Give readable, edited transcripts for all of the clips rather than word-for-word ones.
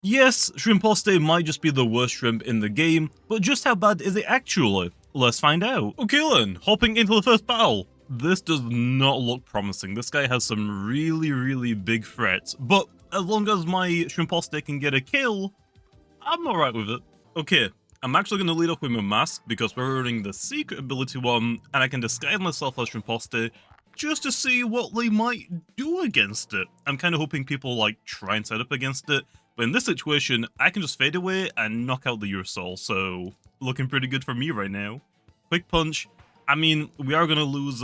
Yes, Shrimposte might just be the worst shrimp in the game, but just how bad is it actually? Let's find out. Okay then, hopping into the first battle. This does not look promising. This guy has some really big threats, but as long as my Shrimposte can get a kill, I'm alright with it. Okay, I'm actually going to lead off with my mask because we're running the secret ability one, and I can disguise myself as Shrimposte just to see what they might do against it. I'm kind of hoping people like try and set up against it, but in this situation, I can just fade away and knock out the Ursol, so looking pretty good for me right now. Quick punch. I mean, we are going to lose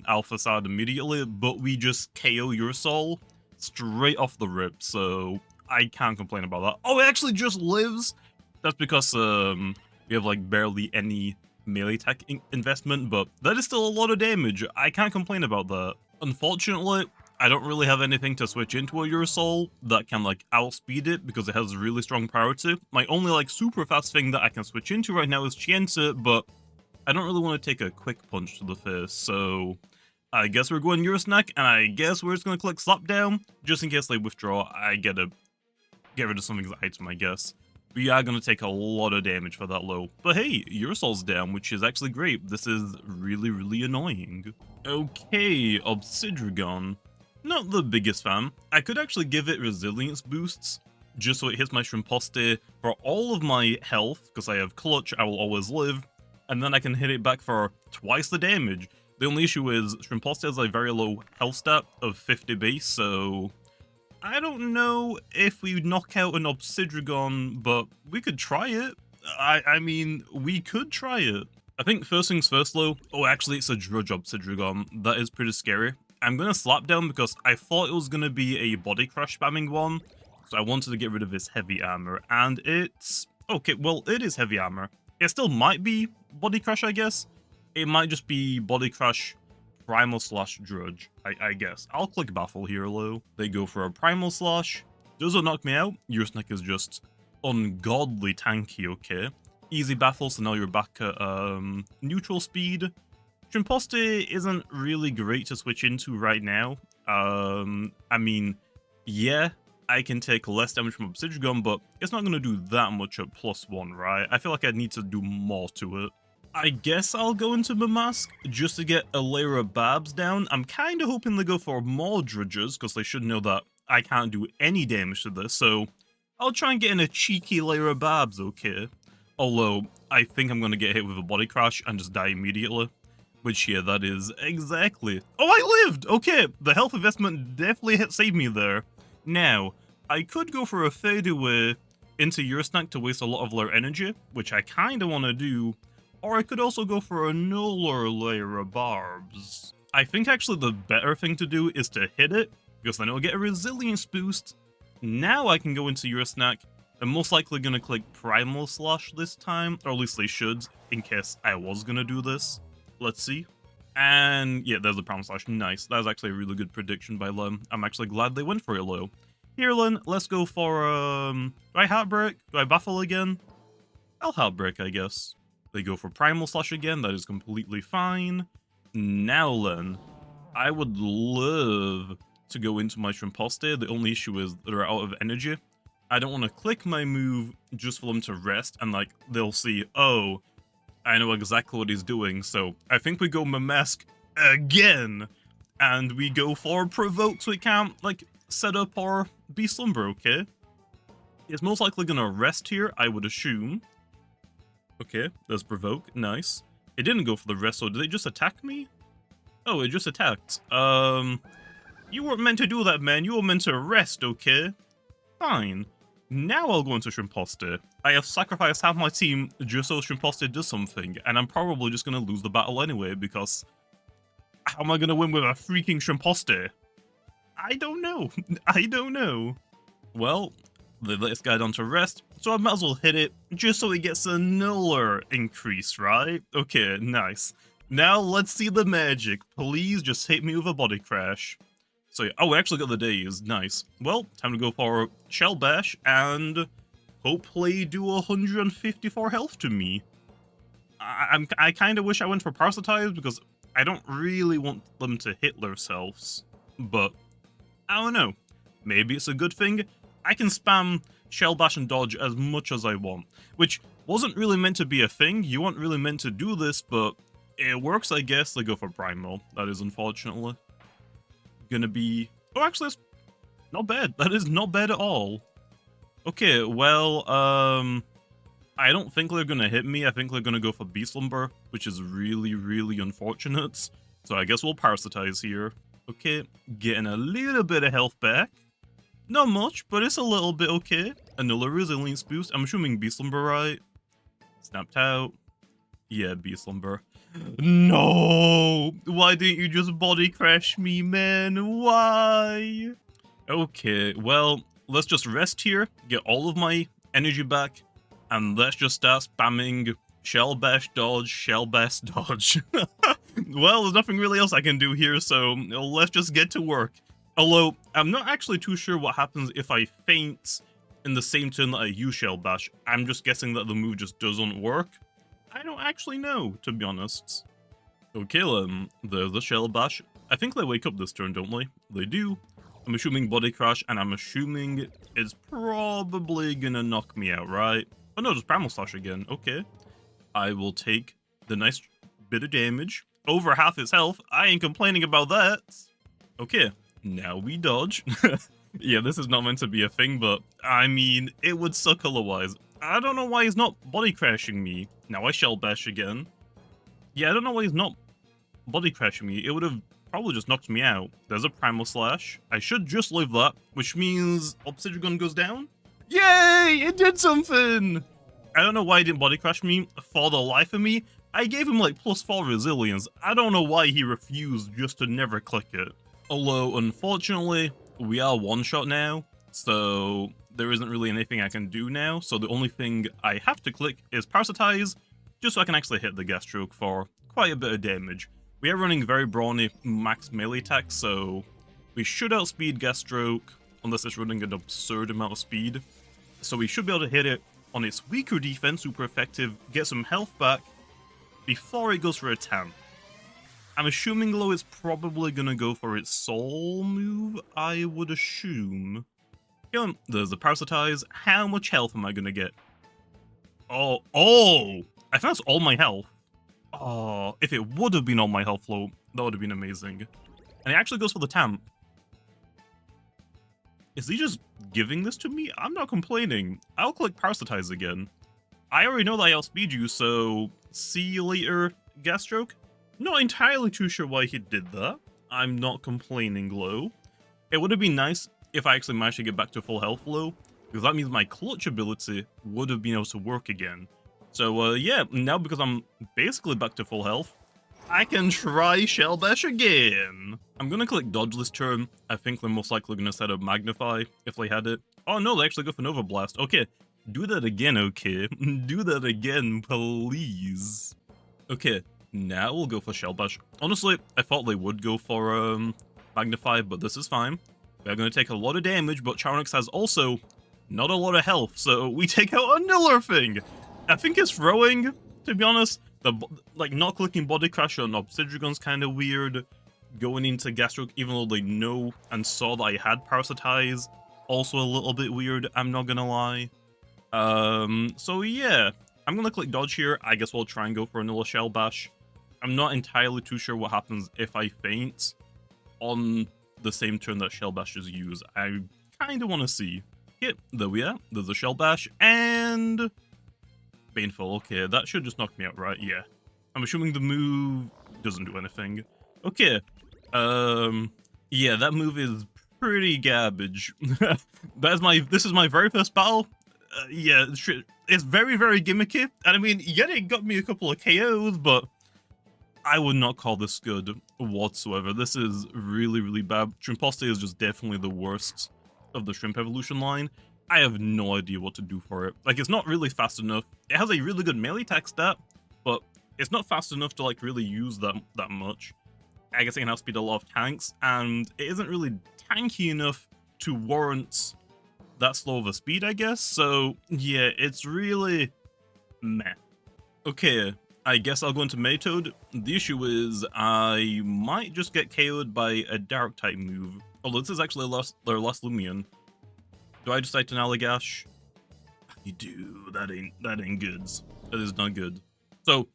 Alpha Sad immediately, but we just KO Ursol straight off the rip, so I can't complain about that. Oh, it actually just lives? That's because we have like barely any melee attack investment, but that is still a lot of damage. I can't complain about that. Unfortunately, I don't really have anything to switch into a Ursol that can like outspeed it because it has really strong priority. My only like super fast thing that I can switch into right now is Chiente, but I don't really want to take a quick punch to the face, so I guess we're going Eurosnack, and I guess we're just going to click Slap Down, just in case they withdraw. I get rid of something's item, I guess. We are going to take a lot of damage for that low. But hey, Ursol's down, which is actually great. This is really annoying. Okay, Obsidragon. Not the biggest fan. I could actually give it resilience boosts, just so it hits my Shrimposte for all of my health, because I have Clutch, I will always live, and then I can hit it back for twice the damage. The only issue is Shrimposte has a very low health stat of 50 base, so I don't know if we knock out an Obsidragon, but we could try it. I mean, we could try it. I think first things first though. Oh, actually it's a Drudge Obsidragon. That is pretty scary. I'm gonna Slap Down because I thought it was gonna be a body crush spamming one, so I wanted to get rid of his heavy armor, and it's okay. Well, it is heavy armor. It still might be body crush, I guess. It might just be body crush primal slash drudge, I guess. I'll click baffle here, low. They go for a primal slash. Doesn't knock me out. Your snack is just ungodly tanky, okay. Easy baffle, so now you're back at neutral speed. Shrimposte isn't really great to switch into right now. I mean, yeah, I can take less damage from Obsidian, but it's not going to do that much at +1, right? I feel like I need to do more to it. I guess I'll go into my mask just to get a layer of Babs down. I'm kind of hoping they go for more Drudges, because they should know that I can't do any damage to this, so I'll try and get in a cheeky layer of Babs, okay? Although, I think I'm going to get hit with a body crash and just die immediately. Which, yeah, that is exactly... Oh, I lived! Okay, the health investment definitely saved me there. Now, I could go for a fadeaway into Eurosnack to waste a lot of their energy, which I kind of want to do, or I could also go for a nuller layer of barbs. I think actually the better thing to do is to hit it, because then it'll get a resilience boost. Now I can go into Eurosnack. I'm most likely going to click Primal Slash this time, or at least they should, in case I was going to do this. Let's see. And yeah, there's the Primal Slash. Nice. That was actually a really good prediction by Lem. I'm actually glad they went for it low. Here, Len, let's go for, do I Heartbreak? Do I Baffle again? I'll Heartbreak, I guess. They go for Primal Slash again. That is completely fine. Now, Len, I would love to go into my Shrimposte. The only issue is they're out of energy. I don't want to click my move just for them to rest and, like, they'll see, oh, I know exactly what he's doing, so I think we go Mamesk again, and we go for Provoke so we can't, like, set up or be Slumber, okay? It's most likely gonna rest here, I would assume. Okay, there's Provoke, nice. It didn't go for the rest, so did it just attack me? Oh, it just attacked. You weren't meant to do that, man, you were meant to rest, okay? Fine. Now I'll go into Shrimposte. I have sacrificed half my team just so Shrimposte does something, and I'm probably just going to lose the battle anyway, because how am I going to win with a freaking Shrimposte? I don't know. I don't know. Well, they let this guy down to rest, so I might as well hit it just so he gets a nuller increase, right? Okay, nice. Now let's see the magic. Please just hit me with a body crash. So yeah, oh, we actually got the days, nice. Well, time to go for Shell Bash, and hopefully do 154 health to me. I kind of wish I went for Parasitize, because I don't really want them to hit themselves. But, I don't know. Maybe it's a good thing. I can spam Shell Bash and dodge as much as I want, which wasn't really meant to be a thing. You weren't really meant to do this, but it works, I guess. They go for Primal. That is unfortunately gonna be... Oh, actually, that's not bad. That is not bad at all. Okay, well, I don't think they're gonna hit me. I think they're gonna go for Beast Lumber, which is really, really unfortunate. So I guess we'll Parasitize here. Okay, getting a little bit of health back. Not much, but it's a little bit okay. Another Resilience boost. I'm assuming Beast Lumber, right? Snapped out. Yeah, Beast Lumber. No! Why didn't you just body crash me, man? Why? Okay, well, let's just rest here, get all of my energy back, and let's just start spamming Shell Bash dodge, Shell Bash dodge. Well, there's nothing really else I can do here, so let's just get to work. Although, I'm not actually too sure what happens if I faint in the same turn that I use Shell Bash. I'm just guessing that the move just doesn't work. I don't actually know, to be honest. Okay then, there's the Shell Bash. I think they wake up this turn, don't they? They do. I'm assuming Body Crash, and I'm assuming it's probably gonna knock me out, right? Oh no, just Primal Slash again. Okay. I will take the nice bit of damage. Over half his health. I ain't complaining about that. Okay, now we dodge. Yeah, this is not meant to be a thing, but I mean, it would suck otherwise. I don't know why he's not body crashing me. Now I Shell Bash again. Yeah, I don't know why he's not body crashing me. It would have probably just knocked me out. There's a Primal Slash. I should just live that, which means Obsidian goes down. Yay! It did something! I don't know why he didn't body crash me for the life of me. I gave him like +4 resilience. I don't know why he refused just to never click it. Although, unfortunately, we are one-shot now, so there isn't really anything I can do now. So the only thing I have to click is Parasitize, just so I can actually hit the Gastroke for quite a bit of damage. We are running very brawny max melee attacks, so we should outspeed Gastroke, unless it's running an absurd amount of speed. So we should be able to hit it on its weaker defense, super effective, get some health back before it goes for a 10. I'm assuming, though, it's probably gonna go for its soul move, I would assume. Okay, there's the Parasitize. How much health am I gonna get? Oh, I think that's all my health. Oh, if it would have been all my health flow, that would have been amazing. And it actually goes for the TAMP. Is he just giving this to me? I'm not complaining. I'll click Parasitize again. I already know that I outspeed you, so see you later, Gastroke. Not entirely too sure why he did that. I'm not complaining, though. It would have been nice if I actually managed to get back to full health flow, because that means my clutch ability would have been able to work again. So, yeah, now because I'm basically back to full health, I can try Shell Bash again. I'm gonna click Dodge this turn. I think they're most likely gonna set up Magnify if they had it. Oh no, they actually go for Nova Blast. Okay, do that again, okay? Do that again, please. Okay, now we'll go for Shell Bash. Honestly, I thought they would go for Magnify, but this is fine. They're gonna take a lot of damage, but Charonix has also not a lot of health, so we take out another thing. I think it's throwing, to be honest. Like, not clicking Body Crash on Obsidian's kind of weird. Going into Gastroke, even though they know and saw that I had Parasitize, also a little bit weird, I'm not gonna lie. So yeah, I'm gonna click Dodge here. I guess we'll try and go for another Shell Bash. I'm not entirely too sure what happens if I faint on the same turn that Shell Bashes use. I kind of want to see. Yep, there we are. There's a Shell Bash, and... Baneful. Okay, that should just knock me out, right? Yeah. I'm assuming the move doesn't do anything. Okay. Yeah, that move is pretty garbage. This is my very first battle. Yeah, it's very, very gimmicky. And I mean, yeah, it got me a couple of KOs, but I would not call this good whatsoever. This is really, really bad. Shrimposte is just definitely the worst of the Shrimp Evolution line. I have no idea what to do for it. Like, it's not really fast enough. It has a really good melee attack stat, but it's not fast enough to, like, really use that much. I guess it can outspeed a lot of tanks, and it isn't really tanky enough to warrant that slow of a speed, I guess. So, yeah, it's really meh. Okay, I guess I'll go into Maytoad. The issue is I might just get KO'd by a Dark-type move. Although this is actually their last Loomian. Do I decide to Nalagash? do. That ain't good. That is not good. So,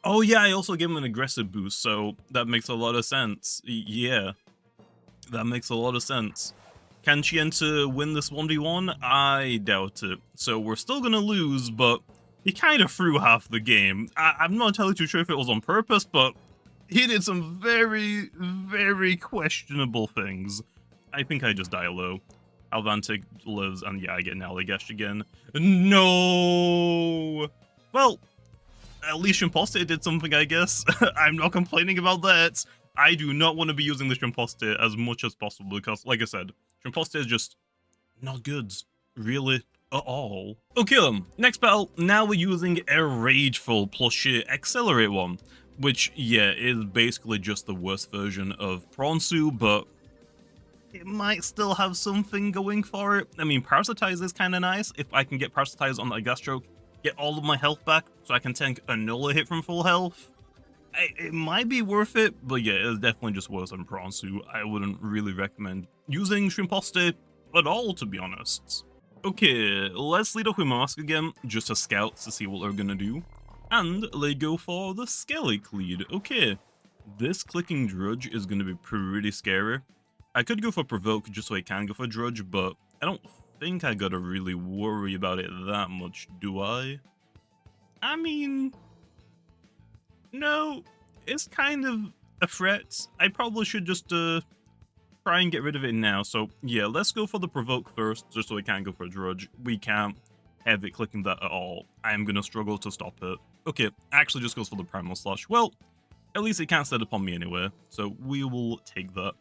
oh yeah, I also gave him an aggressive boost, so that makes a lot of sense. Yeah, that makes a lot of sense. Can Chienta win this 1v1? I doubt it. So we're still gonna lose, but he kind of threw half the game. I'm not entirely too sure if it was on purpose, but he did some very, very questionable things. I think I just die low. Alvantic lives, and yeah, I get an Allagash again. No! Well, at least Shrimposte did something, I guess. I'm not complaining about that. I do not want to be using the Shrimposte as much as possible because, like I said, Shrimposte is just not good. Really, at all. Okay, next battle. Now we're using a Rageful plushie Accelerate one, which, yeah, is basically just the worst version of Pronsu, but it might still have something going for it. I mean, Parasitize is kind of nice. If I can get Parasitize on that gas stroke, get all of my health back, so I can tank another hit from full health, it might be worth it, but yeah, it's definitely just worse than Pronsu. I wouldn't really recommend using Shrimposte at all, to be honest. Okay, let's lead off with Mask again, just as scouts to see what they're gonna do. And they go for the Skellig lead. Okay, this clicking Drudge is gonna be pretty scary. I could go for Provoke just so I can go for Drudge, but I don't think I gotta really worry about it that much, do I? I mean, no, it's kind of a threat. I probably should just try and get rid of it now. So yeah, let's go for the Provoke first, just so I can go for Drudge. We can't have it clicking that at all. I am gonna struggle to stop it. Okay, actually just goes for the Primal Slash. Well, at least it can't set upon me anyway, so we will take that.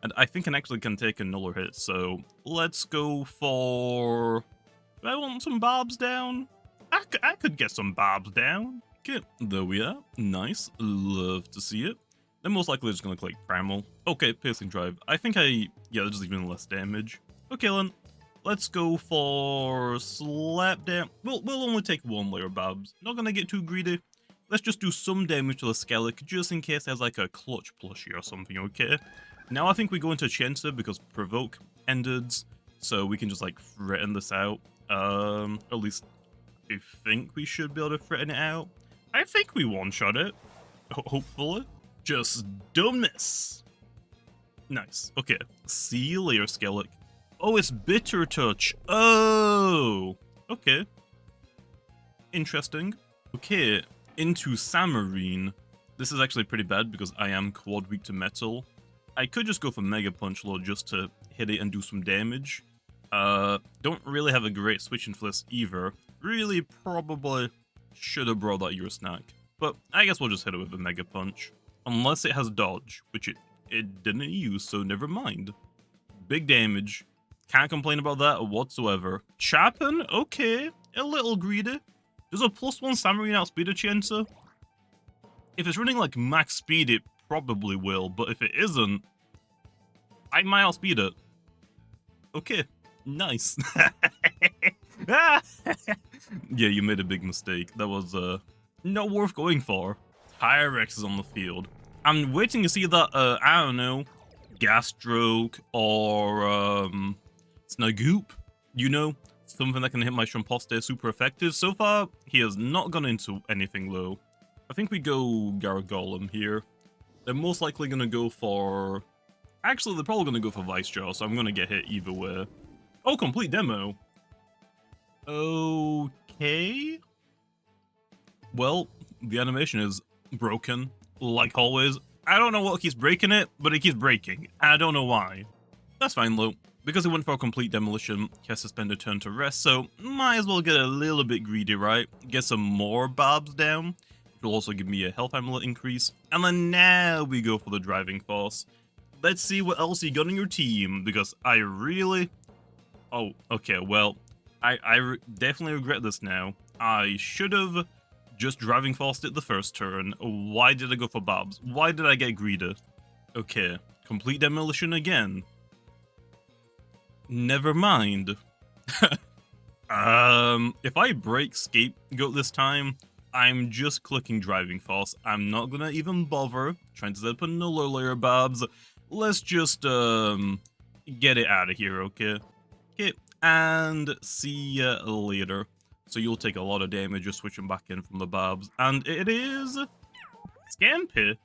And I think I actually can take another hit, so let's go for... Do I want some Barbs down? I could get some Barbs down. Okay, there we are. Nice. Love to see it. They're most likely just going to click Primal. Okay, Piercing Drive. I think yeah, there's even less damage. Okay, then. Let's go for Slap Down. We'll only take one layer of Barbs. Not going to get too greedy. Let's just do some damage to the Skellig, just in case there's like a clutch plushie or something, okay? Now I think we go into Chienta because Provoke ended, so we can just like threaten this out. At least I think we should be able to threaten it out. I think we one-shot it, hopefully. Just don't miss. Nice. Okay. See you later, Skellig. Oh, it's Bitter Touch. Oh, okay. Interesting. Okay, into Samarine. This is actually pretty bad because I am quad weak to metal. I could just go for Mega Punch Low just to hit it and do some damage. Don't really have a great switching for this either. Really probably should have brought that Euro Snack. But I guess we'll just hit it with a Mega Punch. Unless it has dodge, which it didn't use, so never mind. Big damage. Can't complain about that whatsoever. Chapin? Okay. A little greedy. Does a +1 Samarine outspeed a Chienta? If it's running like max speed, it probably will, but if it isn't, I might outspeed it. Okay, nice. Yeah, you made a big mistake. That was not worth going for. Tyrex is on the field. I'm waiting to see that, I don't know, Gas Stroke or Snagoop, you know, something that can hit my Shrimposte super effective. So far, he has not gone into anything low. I think we go Gargolem here. They're most likely going to go for... Actually, they're probably going to go for Vice Jaw, so I'm going to get hit either way. Oh, complete demo. Okay. Well, the animation is broken, like always. I don't know what keeps breaking it, but it keeps breaking. I don't know why. That's fine, though. Because it went for a complete demolition, he has to spend a turn to rest, so might as well get a little bit greedy, right? Get some more Barbs down. Which will also give me a health amulet increase. And then now we go for the Driving Force. Let's see what else you got on your team, because I really... Oh, okay, well, I definitely regret this now. I should have just Driving Forced it the first turn. Why did I go for Barbs? Why did I get greedy? Okay, complete demolition again. Never mind. If I break Scapegoat this time, I'm just clicking Driving Force. I'm not gonna even bother trying to set up another layer of Barbs. Let's just, get it out of here, okay? Okay, and see ya later. So you'll take a lot of damage just switching back in from the Babs. And it is Scampi.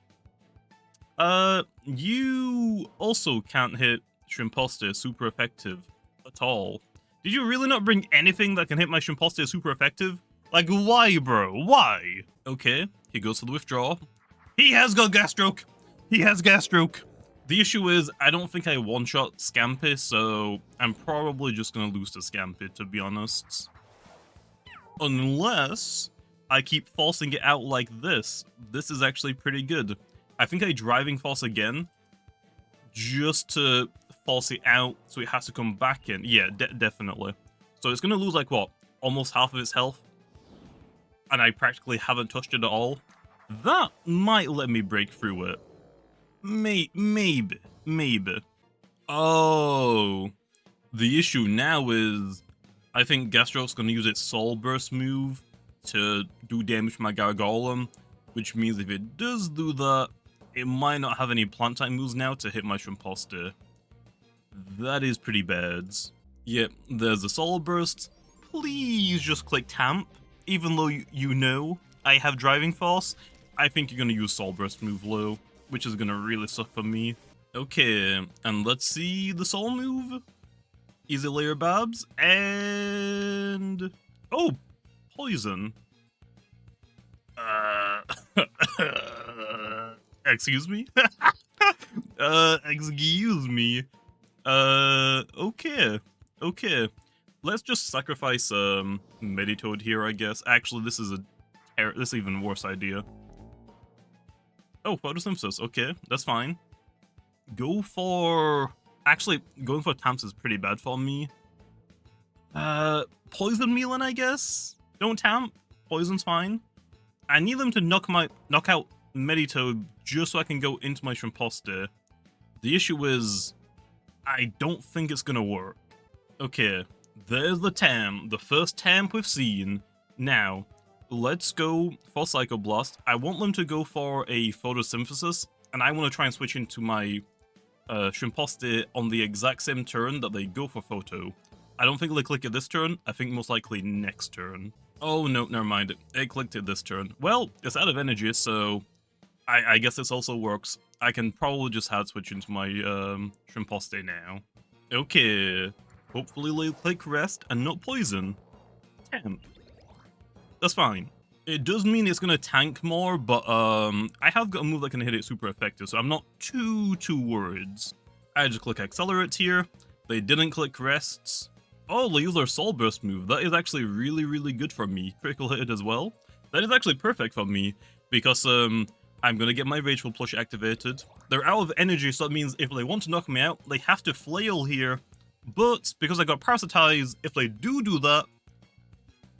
You also can't hit Shrimposte super effective at all. Did you really not bring anything that can hit my Shrimposte super effective? Like, why, bro? Why? Okay, he goes for the withdrawal. He has got gas stroke. He has gas stroke. The issue is, I don't think I one-shot Scampi, so I'm probably just gonna lose to Scampi, to be honest. Unless I keep forcing it out like this. This is actually pretty good. I think I driving force again, just to force it out, so it has to come back in. Yeah, definitely. So it's gonna lose, like, what? Almost half of its health? And I practically haven't touched it at all. That might let me break through it. Maybe. Oh. The issue now is, I think Gastro's gonna use its Soul Burst move to do damage to my Gargolem, which means if it does do that, it might not have any plant type moves now to hit my Shrimposte. That is pretty bad. Yep, there's the Soul Burst. Please just click Tamp. Even though you know I have Driving Force, I think you're gonna use Soul Burst move low, which is gonna really suck for me. Okay, and let's see the Soul move. Easy Layer Babs, and... oh! Poison. Excuse me? Excuse me. Okay. Let's just sacrifice, Meditoad here, I guess. Actually, this is this is an even worse idea. Oh, Photosynthesis. Okay, that's fine. Go for... actually, going for Tamps is pretty bad for me. Poison Melon, I guess? Don't Tamp. Poison's fine. I need them to knock out Meditoad just so I can go into my Shrimposte. The issue is, I don't think it's gonna work. Okay, there's the Tamp, the first Tamp we've seen. Now, let's go for Psycho Blast. I want them to go for a Photosynthesis, and I want to try and switch into my Shrimposte on the exact same turn that they go for Photo. I don't think they click it this turn, I think most likely next turn. Oh no, never mind, it clicked it this turn. Well, it's out of energy, so I guess this also works. I can probably just hard switch into my Shrimposte now. Okay, hopefully they'll click Rest and not Poison. Tamp. That's fine. It does mean it's gonna tank more, but I have got a move that can hit it super effective, so I'm not too worried. I just click Accelerate here. They didn't click Rests. Oh, they use their Soul Burst move. That is actually really good for me. Critical hit as well. That is actually perfect for me, because I'm gonna get my Rageful Plush activated. They're out of energy, so that means if they want to knock me out, they have to flail here. But because I got Parasitize, if they do that,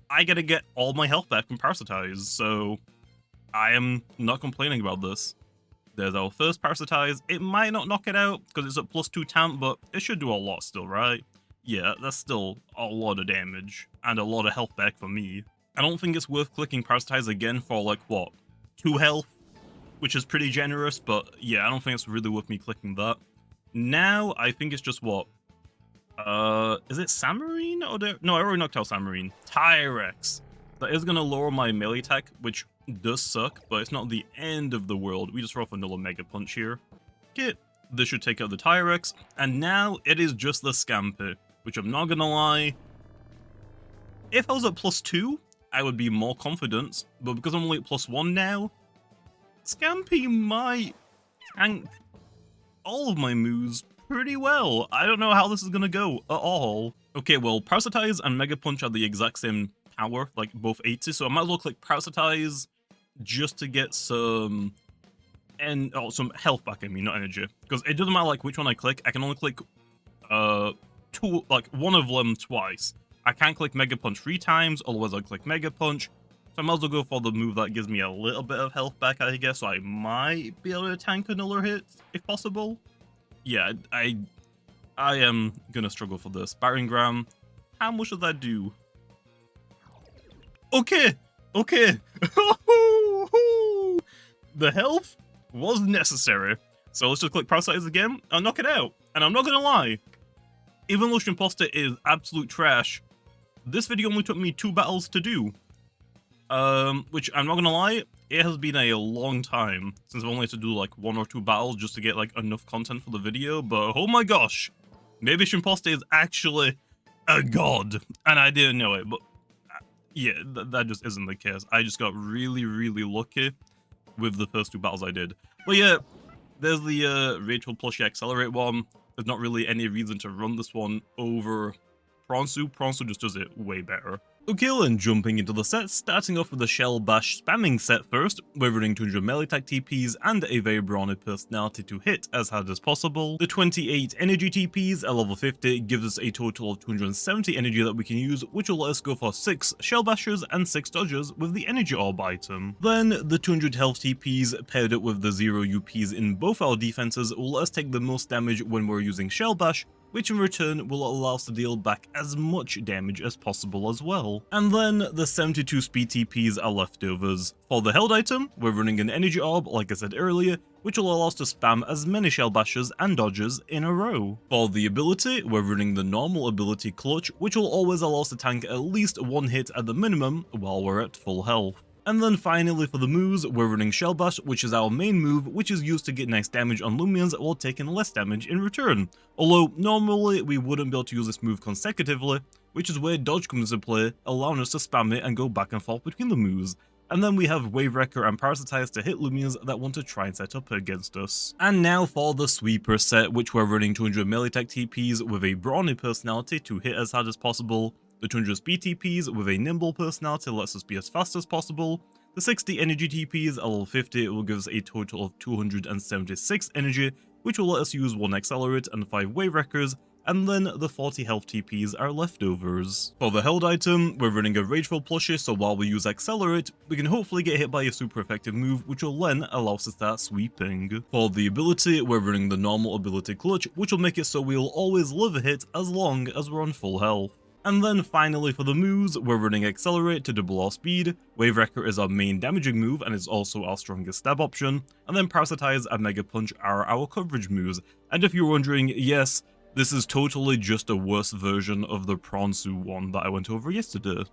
I gotta get all my health back from Parasitize, so I am not complaining about this. There's our first Parasitize. It might not knock it out, because it's at +2 Tamp, but it should do a lot still, right? Yeah, that's still a lot of damage, and a lot of health back for me. I don't think it's worth clicking Parasitize again for, like, what, 2 health? Which is pretty generous, but yeah, I don't think it's really worth me clicking that. Now, I think it's just what? Is it Samarine? No, I already knocked out Samarine. Tyrex. That is gonna lower my melee attack, which does suck, but it's not the end of the world. We just roll for another Mega Punch here. Okay, this should take out the Tyrex, and now it is just the Scampi, which I'm not gonna lie. If I was at +2, I would be more confident, but because I'm only at +1 now, Scampi might tank all of my moves pretty well. I don't know how this is gonna go at all. Okay, well, Parasitize and Mega Punch are the exact same power, like both 80, so I might as well click Parasitize just to get some some health back in me, not energy. Because it doesn't matter like which one I click, I can only click one of them twice. I can't click Mega Punch 3 times, otherwise I'll click Mega Punch. So I might as well go for the move that gives me a little bit of health back, I guess, so I might be able to tank another hit, if possible. Yeah, I am gonna struggle for this. Battering Ram, how much does that do? Okay! The health was necessary. So let's just click Parasitize again and knock it out. And I'm not gonna lie, Even though Shrimposte is absolute trash, this video only took me 2 battles to do. Which I'm not gonna lie, it has been a long time since I've only had to do like 1 or 2 battles just to get like enough content for the video, but oh my gosh, maybe Shrimposte is actually a god, and I didn't know it, but yeah, that just isn't the case. I just got really, really lucky with the first 2 battles I did. But yeah, there's the Rachel plushie accelerate one. There's not really any reason to run this one over Pronsu. Pronsu just does it way better. Okay then, jumping into the set, starting off with the Shell Bash spamming set first, we're running 200 melee attack TPs and a very brawny personality to hit as hard as possible. The 28 energy TPs at level 50 gives us a total of 270 energy that we can use, which will let us go for 6 Shell Bashers and 6 dodges with the energy orb item. Then the 200 health TPs paired up with the 0 UPs in both our defenses will let us take the most damage when we're using Shell Bash, which in return will allow us to deal back as much damage as possible as well. And then the 72 speed TPs are leftovers. For the held item, we're running an energy orb, like I said earlier, which will allow us to spam as many shell bashers and dodges in a row. For the ability, we're running the normal ability clutch, which will always allow us to tank at least 1 hit at the minimum while we're at full health. And then finally for the moves, we're running Shell Bash, which is our main move, which is used to get nice damage on Loomians while taking less damage in return. Although normally we wouldn't be able to use this move consecutively, which is where dodge comes into play, allowing us to spam it and go back and forth between the moves. And then we have Wave Wrecker and Parasitize to hit Loomians that want to try and set up against us. And now for the Sweeper set, which we're running 200 melee attack TPs with a brawny personality to hit as hard as possible, the 200 speed TPs with a nimble personality lets us be as fast as possible, the 60 energy TPs at level 50 will give us a total of 276 energy, which will let us use 1 accelerate and 5 wave wreckers, and then the 40 health TPs are leftovers. For the held item, we're running a Rageful plushie, so while we use accelerate, we can hopefully get hit by a super effective move, which will then allow us to start sweeping. For the ability, we're running the normal ability clutch, which will make it so we'll always live a hit as long as we're on full health. And then finally for the moves, we're running Accelerate to double our speed, Wave Wrecker is our main damaging move and is also our strongest stab option, and then Parasitize and Mega Punch are our coverage moves. And if you're wondering, yes, this is totally just a worse version of the Pronsu one that I went over yesterday.